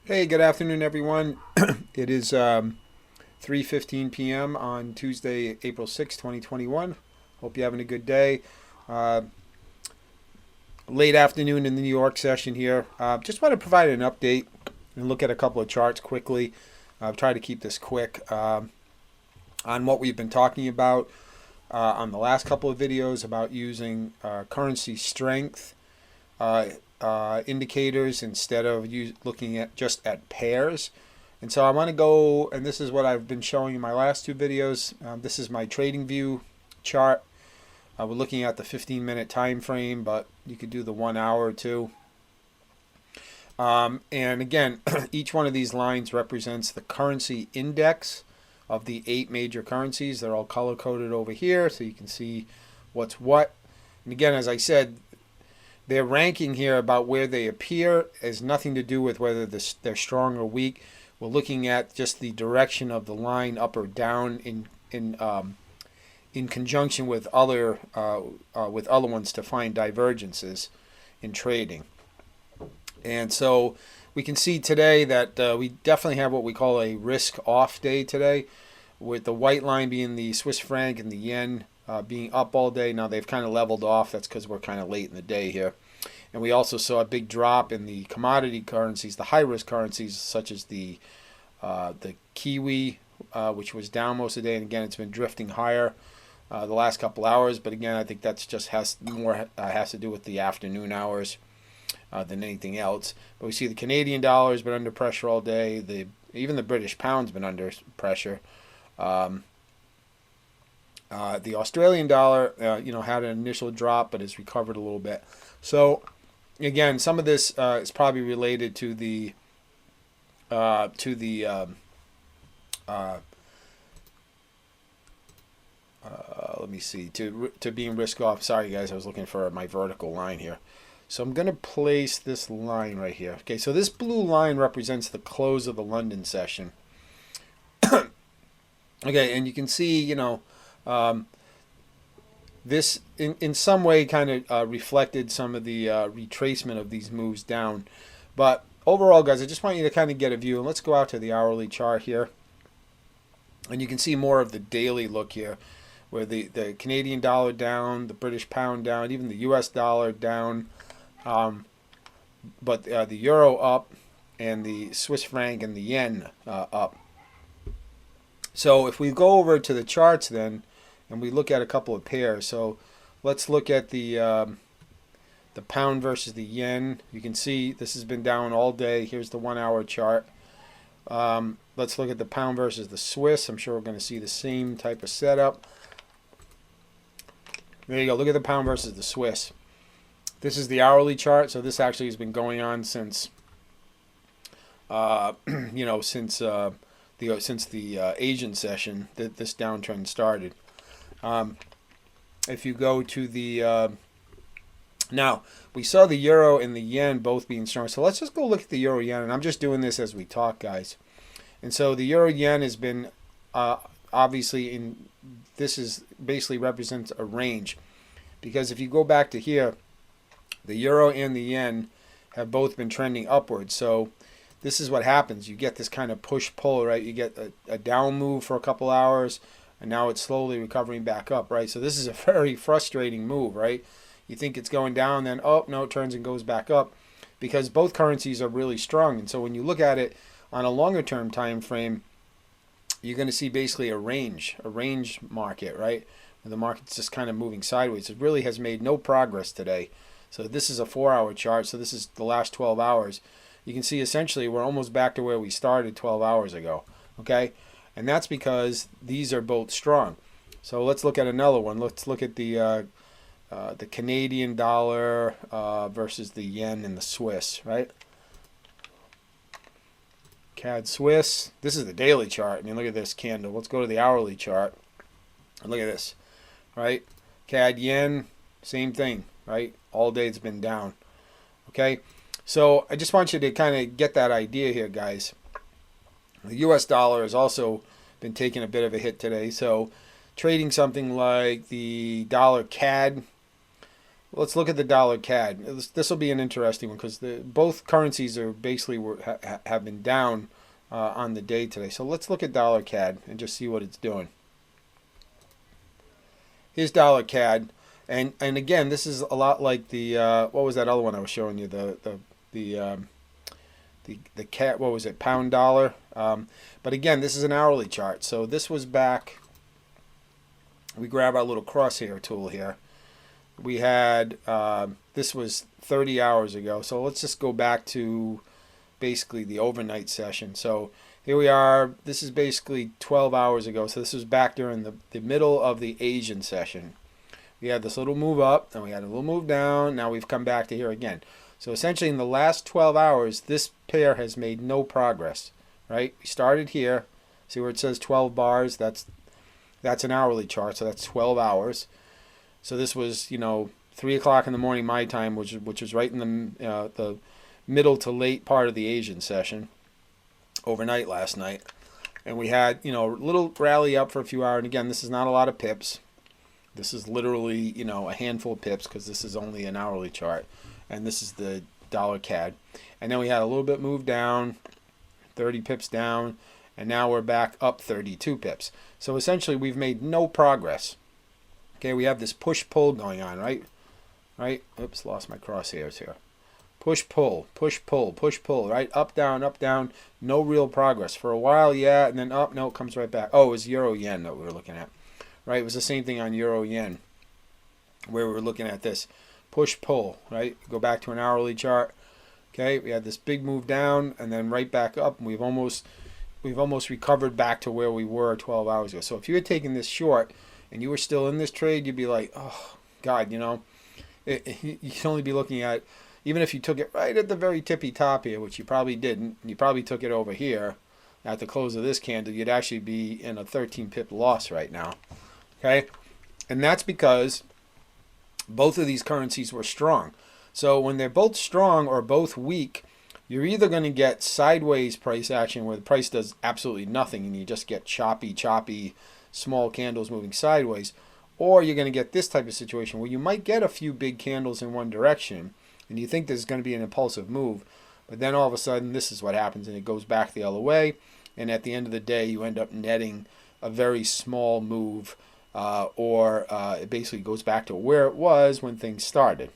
Hey, good afternoon, everyone. It is 3:15 p.m. on Tuesday, April 6th, 2021. Hope you're having a good day. Uh, Late afternoon in the New York session here. Just want to provide an update and look at a couple of charts quickly. I'll try to keep this quick on what we've been talking about on the last couple of videos about using currency strength uh, indicators instead of looking at just at pairs. And so I want to go, and this is what I've been showing in my last two videos. This is my trading view chart. We're looking at the 15-minute time frame, but you could do the 1 hour too. And again, each one of these lines represents the currency index of the 8 major currencies. They're all color coded over here, so you can see what's what. And again, as I said, their ranking here about where they appear has nothing to do with whether they're strong or weak. We're looking at just the direction of the line up or down in conjunction with other ones to find divergences in trading. And so we can see today that we definitely have what we call a risk off day today, with the white line being the Swiss franc and the yen being up all day. Now they've kind of leveled off. That's because we're kind of late in the day here. And we also saw a big drop in the commodity currencies, the high-risk currencies, such as the Kiwi, which was down most of the day. And again, it's been drifting higher the last couple hours. But again, I think that's just has to do with the afternoon hours than anything else. But we see the Canadian dollar has been under pressure all day. Even the British pound's been under pressure. The Australian dollar, had an initial drop, but has recovered a little bit. So, again, some of this is probably related to the let me see, to being risk off. Sorry, guys, I was looking for my vertical line here. So I'm going to place this line right here. Okay, so this blue line represents the close of the London session. Okay, and you can see, this in some way kind of reflected some of the retracement of these moves down. But overall, guys, I just want you to kind of get a view. And let's go out to the hourly chart here. And you can see more of the daily look here, where the Canadian dollar down, the British pound down, even the US dollar down. But the euro up, and the Swiss franc and the yen up. So if we go over to the charts then, and we look at a couple of pairs. So let's look at the pound versus the yen. You can see this has been down all day. Here's the 1 hour chart. Let's look at the pound versus the Swiss. I'm sure we're going to see the same type of setup. There you go. Look at the pound versus the Swiss. This is the hourly chart. So this actually has been going on since, since the Asian session that this downtrend started. If you go to the now, we saw the euro and the yen both being strong. So let's just go look at the euro yen, and I'm just doing this as we talk, guys. And so the euro yen has been obviously this is basically represents a range, because if you go back to here, the euro and the yen have both been trending upwards. So this is what happens. You get this kind of push-pull, right? You get a down move for a couple hours, and now it's slowly recovering back up, right? So this is a very frustrating move, right? You think it's going down, then, oh, no, it turns and goes back up, because both currencies are really strong. And so when you look at it on a longer-term time frame, you're going to see basically a range market, right? And the market's just kind of moving sideways. It really has made no progress today. So this is a 4 hour chart. So this is the last 12 hours. You can see essentially we're almost back to where we started 12 hours ago. Okay? And that's because these are both strong. So let's look at another one. Let's look at the Canadian dollar versus the yen and the Swiss, right? CAD Swiss. This is the daily chart. I mean, look at this candle. Let's go to the hourly chart. And look at this, right? CAD yen, same thing, right? All day it's been down. Okay? So I just want you to kind of get that idea here, guys. The US dollar has also been taking a bit of a hit today. So trading something like the dollar CAD, let's look at the dollar CAD. This will be an interesting one because both currencies are basically have been down on the day today. So let's look at dollar CAD and just see what it's doing. Here's dollar CAD, and again, this is a lot like the what was that other one I was showing you, the CAD, what was it, pound dollar. But again, this is an hourly chart. So this was back. We grab our little crosshair tool here. We had this was 30 hours ago. So let's just go back to basically the overnight session. So here we are. This is basically 12 hours ago. So this was back during the middle of the Asian session. We had this little move up, and we had a little move down. Now we've come back to here again. So essentially in the last 12 hours, this pair has made no progress, right? We started here. See where it says 12 bars? That's an hourly chart, so that's 12 hours. So this was, 3 o'clock in the morning my time, which was right in the middle to late part of the Asian session, overnight last night. And we had, a little rally up for a few hours. And again, this is not a lot of pips. This is literally, a handful of pips because this is only an hourly chart. And this is the dollar CAD. And then we had a little bit move down, 30 pips down, and now we're back up 32 pips. So essentially we've made no progress. Okay, we have this push-pull going on, right? Right? Oops, lost my crosshairs here. Push-pull, push-pull, push-pull, right? Up, down, no real progress. For a while, yeah, and then up, no, it comes right back. Oh, it was Euro-Yen that we were looking at. Right, it was the same thing on Euro-Yen where we were looking at this. Push-pull, right? Go back to an hourly chart. Okay, we had this big move down and then right back up. And we've almost recovered back to where we were 12 hours ago. So if you had taken this short and you were still in this trade, you'd be like, oh, God, you'd only be looking at, even if you took it right at the very tippy top here, which you probably didn't, you probably took it over here at the close of this candle, you'd actually be in a 13 pip loss right now. Okay, and that's because both of these currencies were strong. So when they're both strong or both weak, you're either going to get sideways price action where the price does absolutely nothing and you just get choppy, small candles moving sideways, or you're going to get this type of situation where you might get a few big candles in one direction and you think there's going to be an impulsive move, but then all of a sudden this is what happens and it goes back the other way, and at the end of the day you end up netting a very small move. Or it basically goes back to where it was when things started.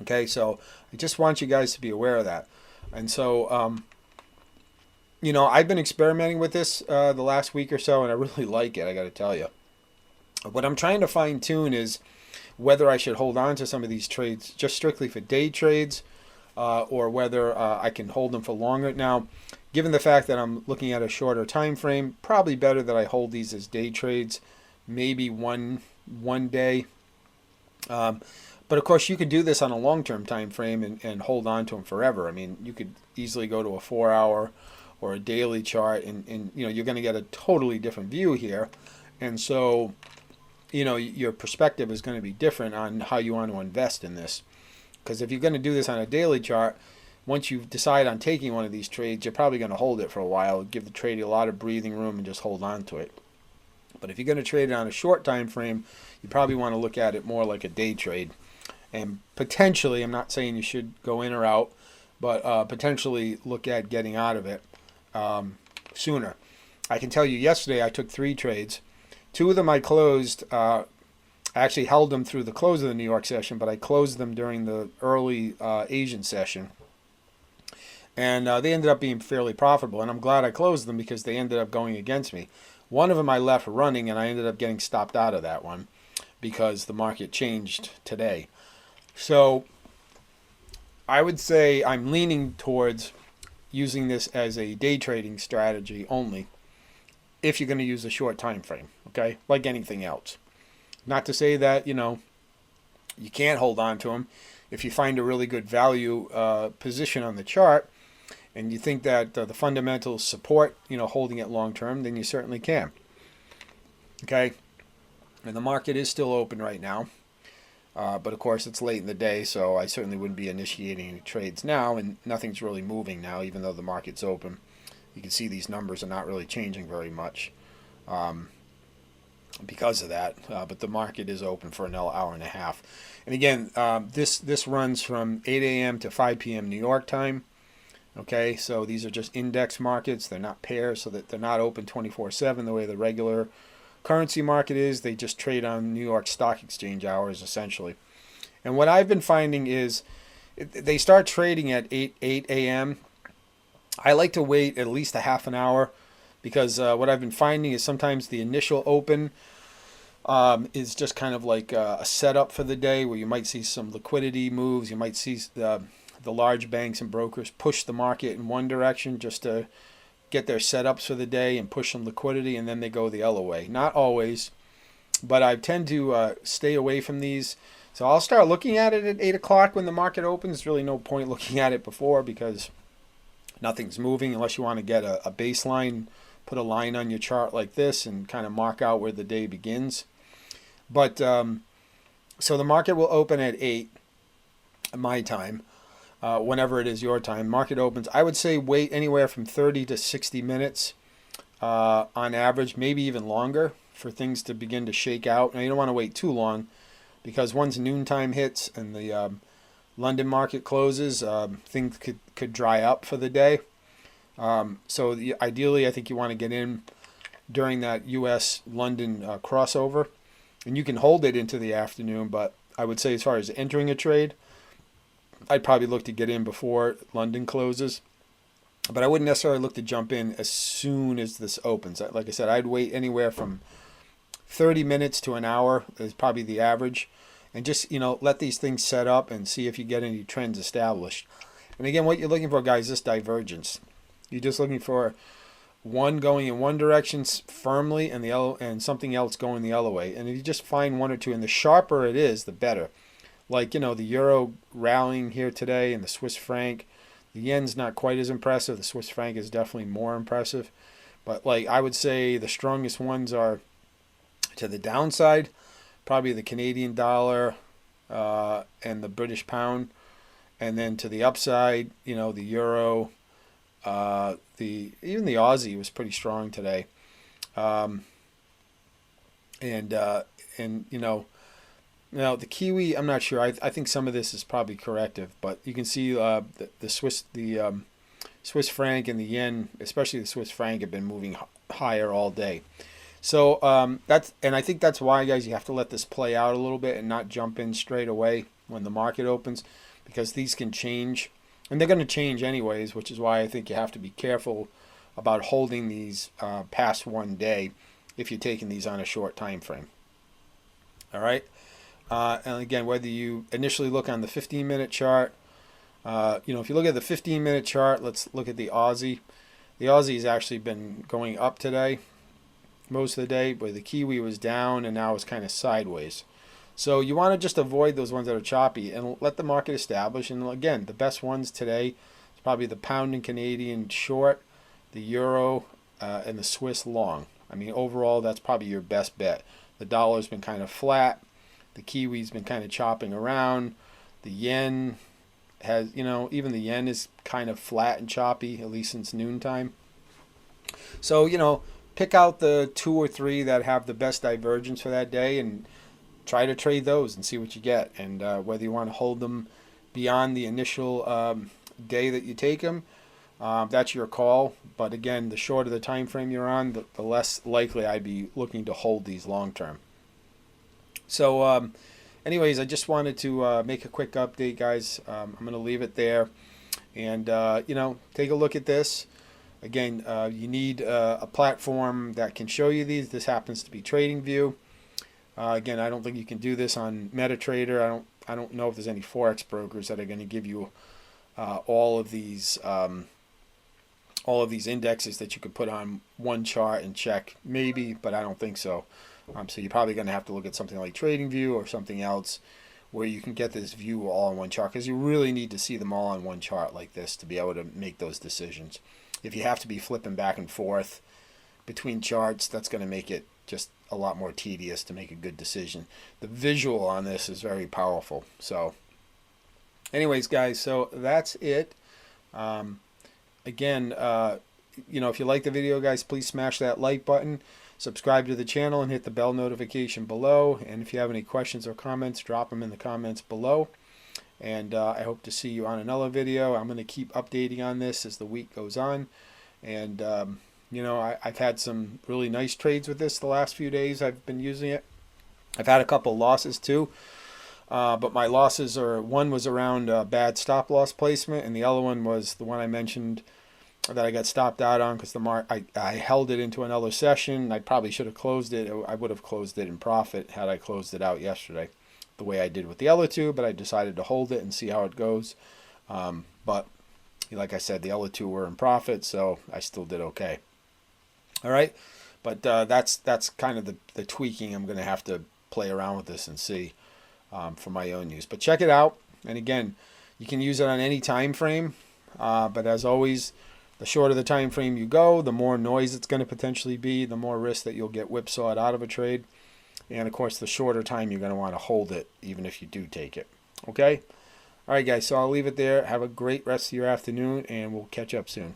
Okay, so I just want you guys to be aware of that. And so, I've been experimenting with this the last week or so, and I really like it, I got to tell you. What I'm trying to fine tune is whether I should hold on to some of these trades just strictly for day trades or whether I can hold them for longer. Now, given the fact that I'm looking at a shorter time frame, probably better that I hold these as day trades. Maybe one day. But of course, you could do this on a long-term time frame and hold on to them forever. I mean, you could easily go to a 4-hour or a daily chart, and you're going to get a totally different view here. And so, your perspective is going to be different on how you want to invest in this. Because if you're going to do this on a daily chart, once you decide on taking one of these trades, you're probably going to hold it for a while, give the trade a lot of breathing room, and just hold on to it. But if you're going to trade it on a short time frame, you probably want to look at it more like a day trade. And potentially, I'm not saying you should go in or out, but potentially look at getting out of it sooner. I can tell you yesterday I took 3 trades. 2 of them I closed. I actually held them through the close of the New York session, but I closed them during the early Asian session. And they ended up being fairly profitable. And I'm glad I closed them because they ended up going against me. One of them I left running, and I ended up getting stopped out of that one because the market changed today. So I would say I'm leaning towards using this as a day trading strategy only if you're going to use a short time frame, okay? Like anything else. Not to say that, you can't hold on to them. If you find a really good value position on the chart, and you think that the fundamentals support, holding it long term, then you certainly can. Okay? And the market is still open right now. But of course, it's late in the day, so I certainly wouldn't be initiating any trades now, and nothing's really moving now, even though the market's open. You can see these numbers are not really changing very much. because of that. But the market is open for another hour and a half. And again, this runs from 8 a.m. to 5 p.m. New York time. Okay, so these are just index markets. They're not pairs, so that they're not open 24/7 the way the regular currency market is. They just trade on New York Stock Exchange hours, essentially. And what I've been finding is they start trading at 8 a.m. I like to wait at least a half an hour because what I've been finding is sometimes the initial open is just kind of like a setup for the day where you might see some liquidity moves. You might see the large banks and brokers push the market in one direction just to get their setups for the day and push some liquidity, and then they go the other way. Not always, but I tend to stay away from these. So I'll start looking at it at 8 o'clock when the market opens. There's really no point looking at it before because nothing's moving unless you want to get a baseline, put a line on your chart like this and kind of mark out where the day begins. But so the market will open at 8 my time. Whenever it is your time, market opens. I would say wait anywhere from 30 to 60 minutes on average, maybe even longer for things to begin to shake out. Now, you don't want to wait too long because once noontime hits and the London market closes, things could dry up for the day. So ideally, I think you want to get in during that U.S.-London crossover. And you can hold it into the afternoon, but I would say as far as entering a trade, I'd probably look to get in before London closes, but I wouldn't necessarily look to jump in as soon as this opens. Like I said, I'd wait anywhere from 30 minutes to an hour is probably the average, and just let these things set up and see if you get any trends established. And again, what you're looking for, guys, is divergence. You're just looking for one going in one direction firmly and something else going the other way. And if you just find one or two, and the sharper it is, the better. Like, the euro rallying here today and the Swiss franc. The yen's not quite as impressive. The Swiss franc is definitely more impressive. But, like, I would say the strongest ones are to the downside, probably the Canadian dollar and the British pound. And then to the upside, the euro, even the Aussie was pretty strong today. Now, the Kiwi, I'm not sure. I think some of this is probably corrective, but you can see the Swiss franc and the yen, especially the Swiss franc, have been moving higher all day. So I think that's why, guys, you have to let this play out a little bit and not jump in straight away when the market opens, because these can change, and they're going to change anyways, which is why I think you have to be careful about holding these past one day if you're taking these on a short time frame. All right. And again, whether you initially look on the 15-minute chart, if you look at the 15-minute chart, let's look at the Aussie. The Aussie has actually been going up today, most of the day, but the Kiwi was down and now it's kind of sideways. So you want to just avoid those ones that are choppy and let the market establish. And again, the best ones today is probably the pound and Canadian short, the euro, and the Swiss long. I mean, overall, that's probably your best bet. The dollar's been kind of flat. The Kiwi's been kind of chopping around. The yen has, even the yen is kind of flat and choppy, at least since noontime. So, pick out the 2 or 3 that have the best divergence for that day and try to trade those and see what you get. And whether you want to hold them beyond the initial day that you take them, that's your call. But again, the shorter the time frame you're on, the less likely I'd be looking to hold these long term. So anyways, I just wanted to make a quick update, guys. I'm going to leave it there. And, take a look at this. Again, you need a platform that can show you these. This happens to be TradingView. Again, I don't think you can do this on MetaTrader. I don't know if there's any Forex brokers that are going to give you all of these indexes that you could put on one chart and check. Maybe, but I don't think so. So you're probably going to have to look at something like TradingView or something else where you can get this view all on one chart, because you really need to see them all on one chart like this to be able to make those decisions. If you have to be flipping back and forth between charts, that's going to make it just a lot more tedious to make a good decision. The visual on this is very powerful. So anyways, guys, so that's it. Again, if you like the video, guys, please smash that like button. Subscribe to the channel and hit the bell notification below. And if you have any questions or comments, drop them in the comments below. And I hope to see you on another video. I'm going to keep updating on this as the week goes on. And, you know, I've had some really nice trades with this the last few days I've been using it. I've had a couple losses too. But my losses are, one was around bad stop loss placement, and the other one was the one I mentioned that I got stopped out on because I held it into another session. I probably should have closed it. I would have closed it in profit had I closed it out yesterday, the way I did with the other two, but I decided to hold it and see how it goes. But like I said, the other two were in profit, so I still did okay. All right, but that's kind of the tweaking. I'm going to have to play around with this and see for my own use. But check it out, and again, you can use it on any time frame. But as always, the shorter the time frame you go, the more noise it's going to potentially be, the more risk that you'll get whipsawed out of a trade. And of course, the shorter time you're going to want to hold it, even if you do take it. Okay? All right, guys, so I'll leave it there. Have a great rest of your afternoon, and we'll catch up soon.